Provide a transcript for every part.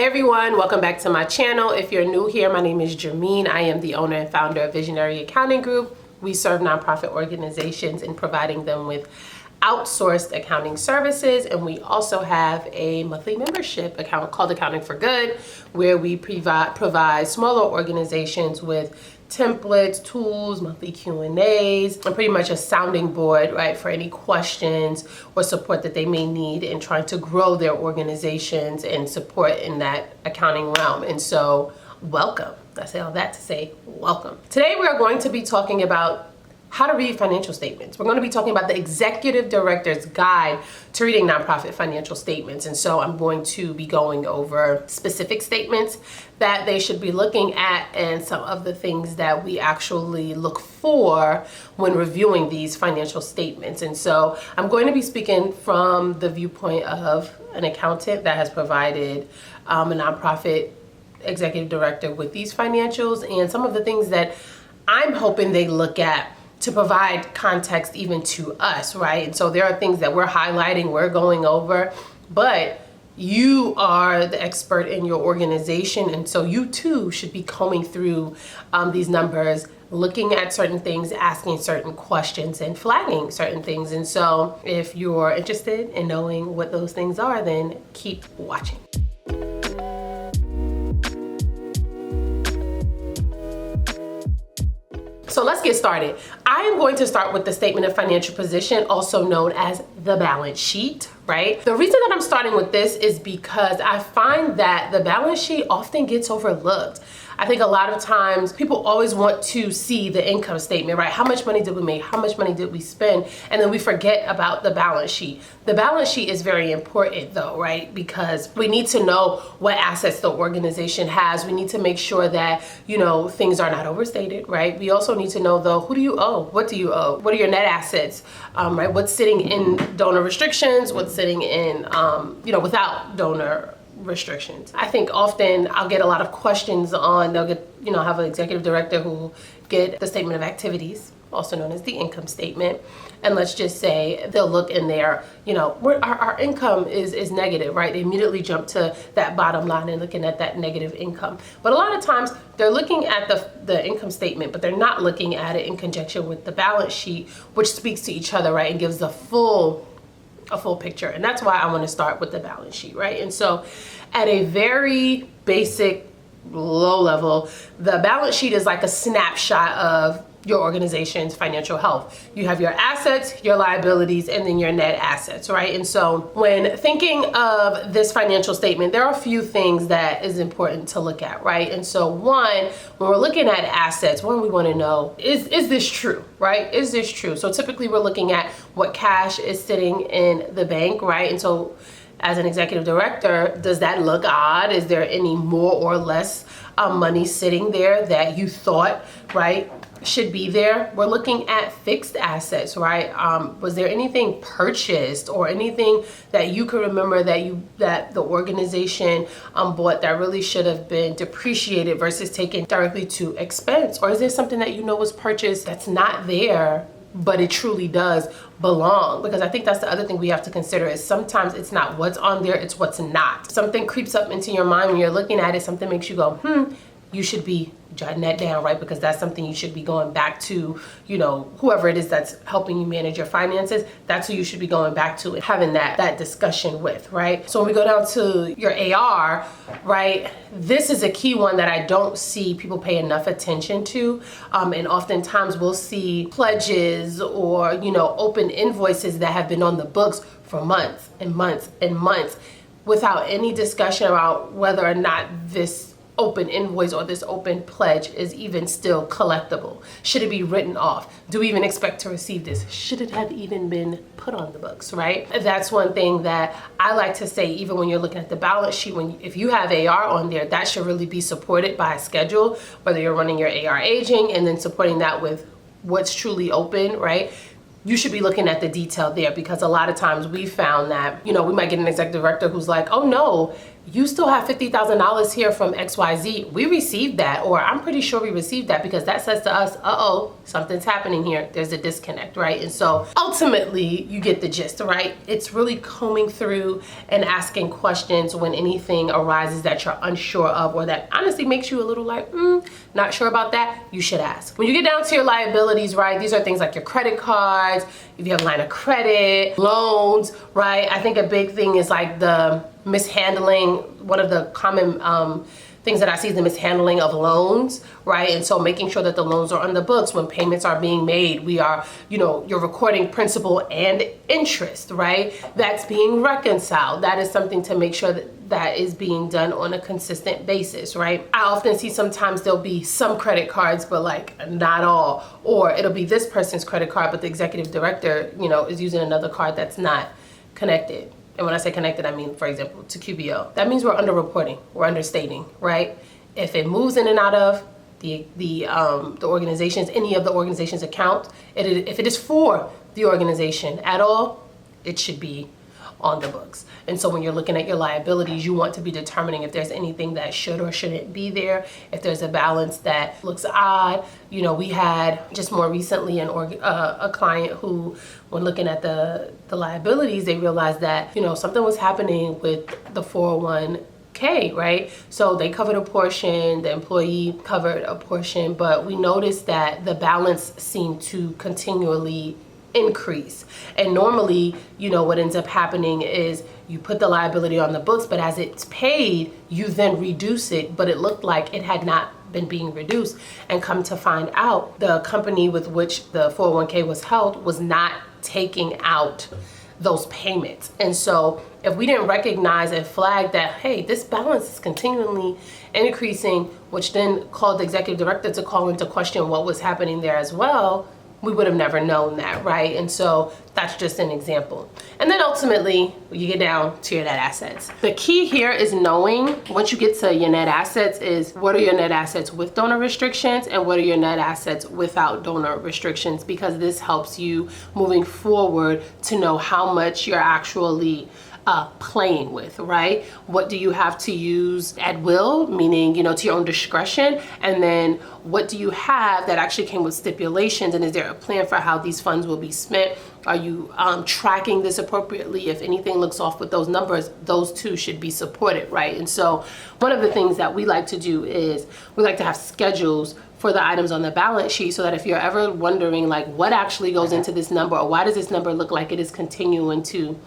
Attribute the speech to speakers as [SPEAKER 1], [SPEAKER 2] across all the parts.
[SPEAKER 1] everyone, welcome back to my channel. If you're new here, my name is Germeen. I am the owner and founder of Visionary Accounting Group. We serve nonprofit organizations in providing them with outsourced accounting services, and we also have a monthly membership account called Accounting for Good, where we provide smaller organizations with templates, tools, monthly Q&As, and pretty much a sounding board, right, for any questions or support that they may need in trying to grow their organizations and support in that accounting realm. And so, welcome. I say all that to say welcome. Today we are going to be talking about how to read financial statements. We're going to be talking about the executive director's guide to reading nonprofit financial statements. And so I'm going to be going over specific statements that they should be looking at and some of the things that we actually look for when reviewing these financial statements. And so I'm going to be speaking from the viewpoint of an accountant that has provided a nonprofit executive director with these financials and some of the things that I'm hoping they look at to provide context even to us, right? And so there are things that we're highlighting, we're going over, but you are the expert in your organization, and so you too should be combing through these numbers, looking at certain things, asking certain questions, and flagging certain things. And so if you're interested in knowing what those things are, then keep watching. So let's get started. I am going to start with the statement of financial position, also known as the balance sheet, right? The reason that I'm starting with this is because I find that the balance sheet often gets overlooked. I think a lot of times people always want to see the income statement, right? How much money did we make? How much money did we spend? And then we forget about the balance sheet. The balance sheet is very important though, right? Because we need to know what assets the organization has. We need to make sure that, things are not overstated, right? We also need to know though, who do you owe? What do you owe? What are your net assets, right? What's sitting in donor restrictions? What's sitting in, without donor restrictions. I think often I'll get a lot of questions on, they'll get, have an executive director who get the statement of activities, also known as the income statement. And let's just say they'll look in there, our income is negative, right? They immediately jump to that bottom line and looking at that negative income. But a lot of times they're looking at the income statement, but they're not looking at it in conjunction with the balance sheet, which speaks to each other, right? And gives a full picture. And that's why I want to start with the balance sheet, right? And so at a very basic, low level, the balance sheet is like a snapshot of your organization's financial health. You have your assets, your liabilities, and then your net assets, right? And so when thinking of this financial statement, there are a few things that is important to look at, right? And so one, when we're looking at assets, one, we want to know, is this true, right? Is this true? So typically we're looking at what cash is sitting in the bank, right? And so as an executive director, does that look odd? Is there any more or less money sitting there that you thought, right, should be there? We're looking at fixed assets, right? Was there anything purchased or anything that you could remember that the organization bought that really should have been depreciated versus taken directly to expense? Or is there something that was purchased that's not there, but it truly does belong? Because I think that's the other thing we have to consider is sometimes it's not what's on there, it's what's not. Something creeps up into your mind when you're looking at it, something makes you go, you should be jotting that down, right? Because that's something you should be going back to, whoever it is that's helping you manage your finances, that's who you should be going back to and having that discussion with, right? So when we go down to your AR, right, this is a key one that I don't see people pay enough attention to. And oftentimes we'll see pledges or, open invoices that have been on the books for months and months and months without any discussion about whether or not this open invoice or this open pledge is even still collectible. Should it be written off? Do we even expect to receive this? Should it have even been put on the books, right? That's one thing that I like to say, even when you're looking at the balance sheet, if you have AR on there, that should really be supported by a schedule, whether you're running your AR aging and then supporting that with what's truly open, right? You should be looking at the detail there, because a lot of times we found that, we might get an executive director who's like, oh no, you still have $50,000 here from XYZ. We received that, or I'm pretty sure we received that, because that says to us, uh-oh, something's happening here. There's a disconnect, right? And so ultimately, you get the gist, right? It's really combing through and asking questions when anything arises that you're unsure of, or that honestly makes you a little like, not sure about that. You should ask. When you get down to your liabilities, right? These are things like your credit cards, if you have a line of credit, loans, right? I think a big thing is like the mishandling. One of the common things that I see is the mishandling of loans, right? And so making sure that the loans are on the books when payments are being made. We are, you're recording principal and interest, right? That's being reconciled. That is something to make sure that is being done on a consistent basis, right? I often see sometimes there'll be some credit cards, but like not all, or it'll be this person's credit card, but the executive director, is using another card that's not connected. And when I say connected, I mean, for example, to QBO. That means we're underreporting, we're understating, right? If it moves in and out of the organization's, any of the organization's account, if it is for the organization at all, it should be on the books. And so when you're looking at your liabilities, you want to be determining if there's anything that should or shouldn't be there, if there's a balance that looks odd. We had just more recently a client who, when looking at the liabilities, they realized that something was happening with the 401k, right? So they covered a portion, the employee covered a portion, but we noticed that the balance seemed to continually increase. And normally, what ends up happening is you put the liability on the books, but as it's paid, you then reduce it, but it looked like it had not been being reduced. And come to find out, the company with which the 401k was held was not taking out those payments. And so if we didn't recognize and flag that, hey, this balance is continually increasing, which then called the executive director to call into question what was happening there as well, we would have never known that, right? And so that's just an example. And then ultimately, you get down to your net assets. The key here is knowing, once you get to your net assets, is what are your net assets with donor restrictions and what are your net assets without donor restrictions, because this helps you moving forward to know how much you're actually playing with, right? What do you have to use at will, meaning, to your own discretion? And then what do you have that actually came with stipulations? And is there a plan for how these funds will be spent? Are you tracking this appropriately? If anything looks off with those numbers, those two should be supported, right? And so one of the things that we like to do is we like to have schedules for the items on the balance sheet, so that if you're ever wondering like what actually goes into this number, or why does this number look like it is continuing to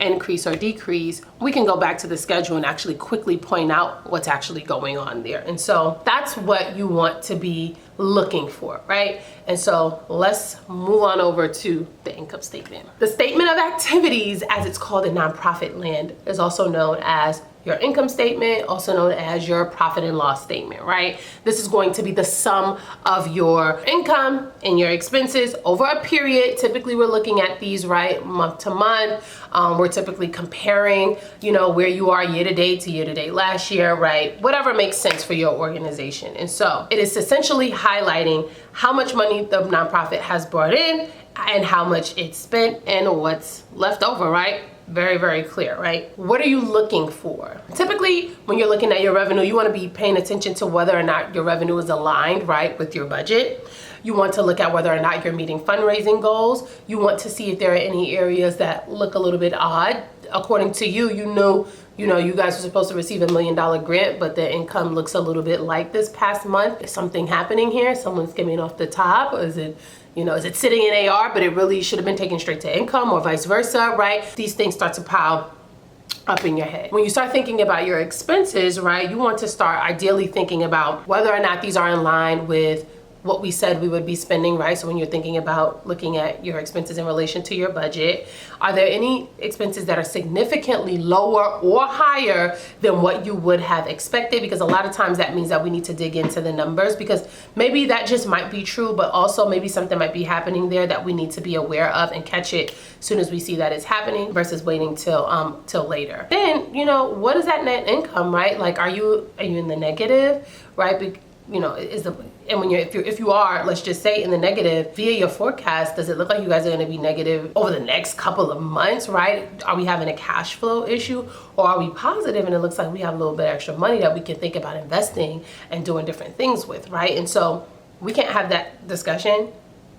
[SPEAKER 1] increase or decrease, we can go back to the schedule and actually quickly point out what's actually going on there. And so that's what you want to be looking for, right? And so let's move on over to the income statement. The statement of activities, as it's called in nonprofit land, is also known as your income statement, also known as your profit and loss statement, right? This is going to be the sum of your income and your expenses over a period. Typically, we're looking at these, right, month to month. We're typically comparing, where you are year to date last year, right? Whatever makes sense for your organization. And so it is essentially highlighting how much money the nonprofit has brought in and how much it's spent and what's left over, right? Very, very clear, right? What are you looking for? Typically, when you're looking at your revenue, you want to be paying attention to whether or not your revenue is aligned, right, with your budget. You want to look at whether or not you're meeting fundraising goals. You want to see if there are any areas that look a little bit odd. According to you, you guys were supposed to receive $1 million grant, but the income looks a little bit like this past month. Is something happening here? Someone's skimming off the top? Or is it, is it sitting in AR, but it really should have been taken straight to income, or vice versa, right? These things start to pile up in your head. When you start thinking about your expenses, right, you want to start ideally thinking about whether or not these are in line with what we said we would be spending, right? So when you're thinking about looking at your expenses in relation to your budget, are there any expenses that are significantly lower or higher than what you would have expected? Because a lot of times that means that we need to dig into the numbers, because maybe that just might be true, but also maybe something might be happening there that we need to be aware of and catch it as soon as we see that it's happening versus waiting till later. Then, what is that net income, right? Like, are you in the negative, right? is the, and when if you are, let's just say, in the negative via your forecast, does it look like you guys are going to be negative over the next couple of months, right? Are we having a cash flow issue, or are we positive and it looks like we have a little bit extra money that we can think about investing and doing different things with, right? And so we can't have that discussion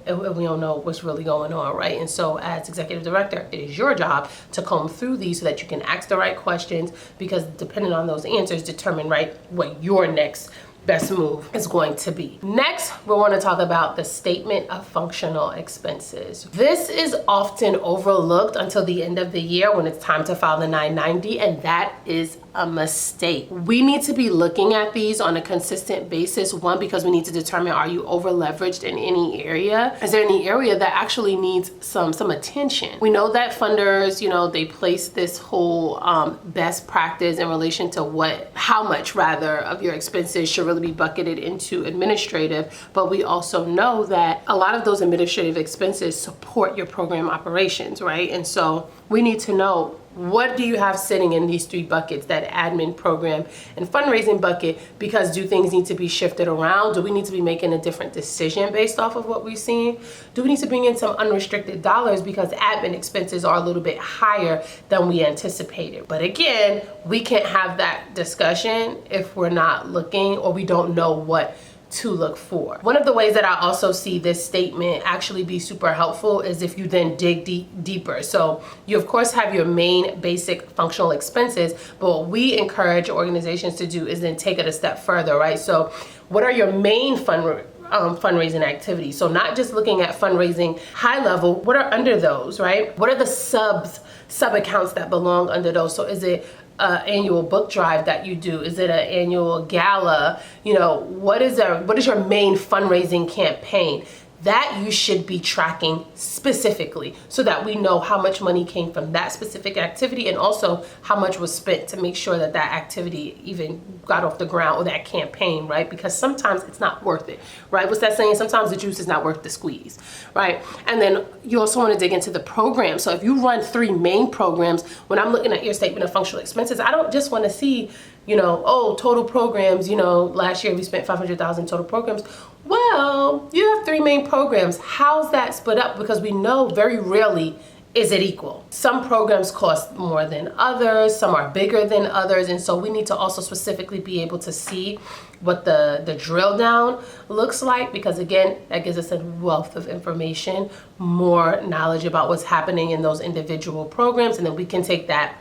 [SPEAKER 1] if we don't know what's really going on, right? And so as executive director, it is your job to comb through these so that you can ask the right questions, because depending on those answers determine, right, what your next best move is going to be. Next, we want to talk about the statement of functional expenses. This is often overlooked until the end of the year when it's time to file the 990, and that is a mistake. We need to be looking at these on a consistent basis. One, because we need to determine, are you over leveraged in any area? Is there any area that actually needs some attention? We know that funders, they place this whole best practice in relation to how much rather of your expenses should really be bucketed into administrative, but we also know that a lot of those administrative expenses support your program operations, right? And so we need to know, what do you have sitting in these three buckets, that admin, program, and fundraising bucket? Because do things need to be shifted around? Do we need to be making a different decision based off of what we've seen? Do we need to bring in some unrestricted dollars because admin expenses are a little bit higher than we anticipated? But again, we can't have that discussion if we're not looking, or we don't know what to look for. One of the ways that I also see this statement actually be super helpful is if you then dig deeper. So you of course have your main basic functional expenses, but what we encourage organizations to do is then take it a step further, right? So what are your main fundraising activities? So not just looking at fundraising high level, what are under those, right? What are the sub accounts that belong under those? So is it annual book drive that you do? Is it an annual gala? What is your main fundraising campaign? That you should be tracking specifically so that we know how much money came from that specific activity, and also how much was spent to make sure that that activity even got off the ground, or that campaign, right? Because sometimes it's not worth it, right? What's that saying? Sometimes the juice is not worth the squeeze, right? And then you also want to dig into the program. So if you run 3 main programs, when I'm looking at your statement of functional expenses, I don't just want to see, total programs, last year we spent $500,000 total programs. Well, you have 3 main programs. How's that split up? Because we know very rarely is it equal. Some programs cost more than others, some are bigger than others, and so we need to also specifically be able to see what the drill down looks like, because again, that gives us a wealth of information, more knowledge about what's happening in those individual programs, and then we can take that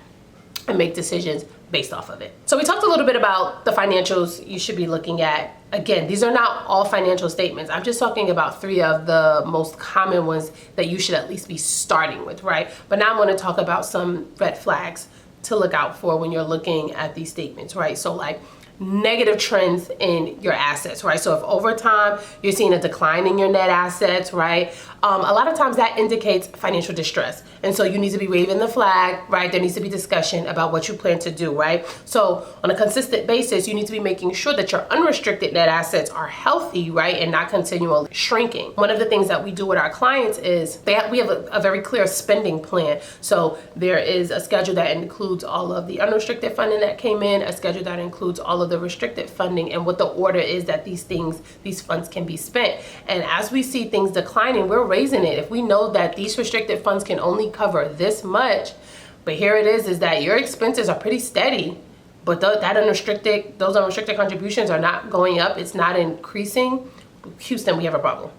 [SPEAKER 1] and make decisions based off of it. So we talked a little bit about the financials you should be looking at. Again, these are not all financial statements. I'm just talking about 3 of the most common ones that you should at least be starting with, right? But now I'm going to talk about some red flags to look out for when you're looking at these statements, right? So like negative trends in your assets, right? So if over time you're seeing a decline in your net assets, right? A lot of times that indicates financial distress. And so you need to be waving the flag, right? There needs to be discussion about what you plan to do, right? So on a consistent basis, you need to be making sure that your unrestricted net assets are healthy, right? And not continually shrinking. One of the things that we do with our clients is we have a very clear spending plan. So there is a schedule that includes all of the unrestricted funding that came in, a schedule that includes all of the restricted funding, and what the order is that these funds can be spent. And as we see things declining, we're raising it. If we know that these restricted funds can only cover this much, but here it is that your expenses are pretty steady, but those unrestricted contributions are not going up, it's not increasing, Houston, we have a problem.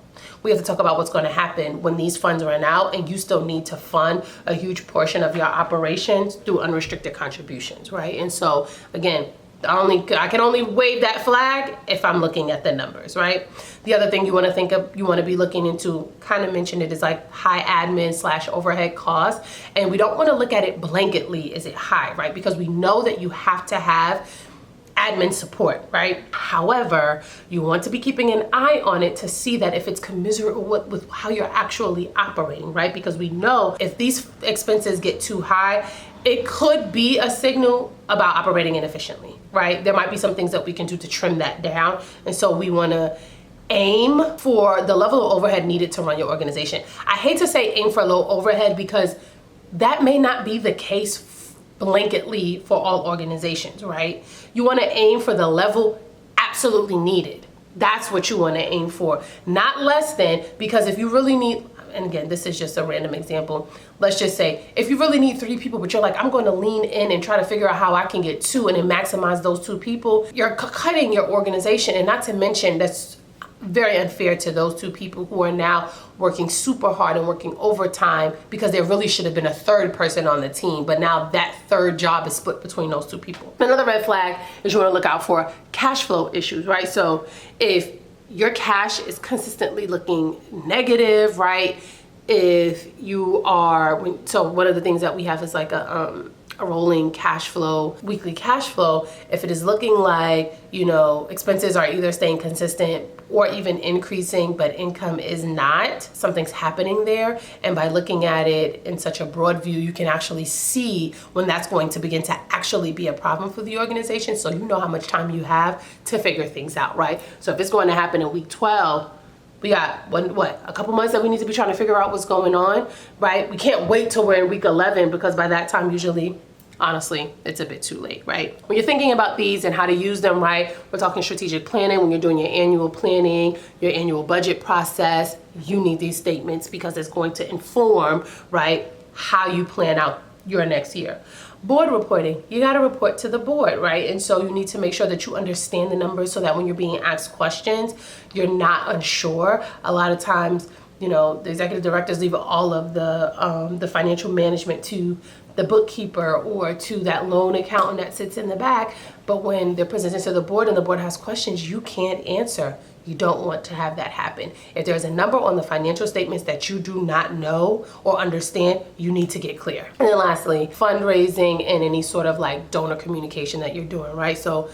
[SPEAKER 1] We have to talk about what's going to happen when these funds run out and you still need to fund a huge portion of your operations through unrestricted contributions, right? And so again, I can only wave that flag if I'm looking at the numbers, right? The other thing you want to be looking into, kind of mentioned it, is like high admin / overhead costs. And we don't want to look at it blanketly, is it high, right? Because we know that you have to have admin support, right? However, you want to be keeping an eye on it to see that if it's commensurate with how you're actually operating, right? Because we know if these expenses get too high, it could be a signal about operating inefficiently, right? There might be some things that we can do to trim that down. And so we want to aim for the level of overhead needed to run your organization. I hate to say aim for low overhead because that may not be the case blanketly for all organizations, right? You want to aim for the level absolutely needed, That's what you want to aim for, not less than, because if you really need, and again, this is just a random example. Let's just say if you really need 3 people, but you're like, I'm going to lean in and try to figure out how I can get 2 and then maximize those 2 people, you're cutting your organization. And not to mention, that's very unfair to those 2 people who are now working super hard and working overtime because there really should have been a 3rd person on the team, but now that 3rd job is split between those 2 people. Another red flag is you want to look out for cash flow issues, right? So if your cash is consistently looking negative, right? If you are, so one of the things that we have is like a rolling cash flow, weekly cash flow. If it is looking like, you know, expenses are either staying consistent or even increasing, but income is not, something's happening there. And by looking at it in such a broad view, you can actually see when that's going to begin to actually be a problem for the organization. So you know how much time you have to figure things out, right? So if it's going to happen in week 12, we got a couple months that we need to be trying to figure out what's going on, right? We can't wait till we're in week 11, because by that time, usually, honestly, it's a bit too late, right? When you're thinking about these and how to use them, right? We're talking strategic planning. When you're doing your annual planning, your annual budget process, you need these statements because it's going to inform, right, how you plan out your next year. Board reporting, you got to report to the board, right? And so you need to make sure that you understand the numbers so that when you're being asked questions, you're not unsure. A lot of times, you know, the executive directors leave all of the financial management to the bookkeeper or to that loan accountant that sits in the back. But when they're presented to the board and the board has questions, you can't answer. You don't want to have that happen. If there's a number on the financial statements that you do not know or understand, you need to get clear. And then lastly, fundraising and any sort of like donor communication that you're doing, right? So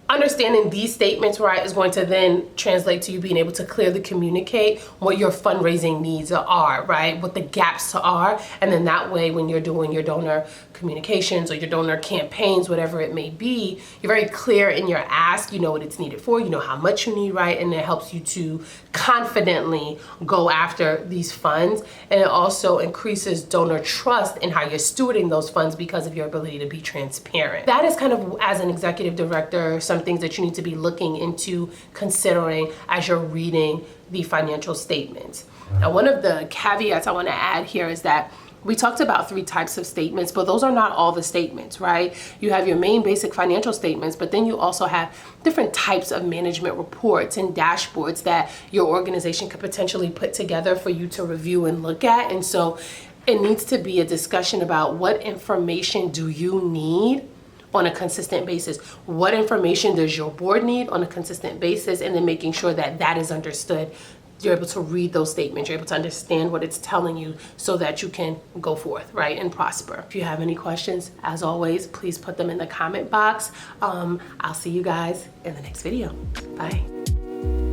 [SPEAKER 1] understanding these statements, right, is going to then translate to you being able to clearly communicate what your fundraising needs are, right, what the gaps are. And then that way, when you're doing your donor communications or your donor campaigns, whatever it may be, you're very clear in your ask. You know what it's needed for, you know how much you need, right? And it helps you to confidently go after these funds. And it also increases donor trust in how you're stewarding those funds because of your ability to be transparent. That is kind of, as an executive director, some things that you need to be looking into, considering as you're reading the financial statements. Now, one of the caveats I want to add here is that we talked about 3 types of statements, but those are not all the statements, right? You have your main basic financial statements, but then you also have different types of management reports and dashboards that your organization could potentially put together for you to review and look at. And so it needs to be a discussion about what information do you need on a consistent basis? What information does your board need on a consistent basis? And then making sure that that is understood. You're able to read those statements, you're able to understand what it's telling you so that you can go forth, right, and prosper. If you have any questions, as always, please put them in the comment box. I'll see you guys in the next video. Bye.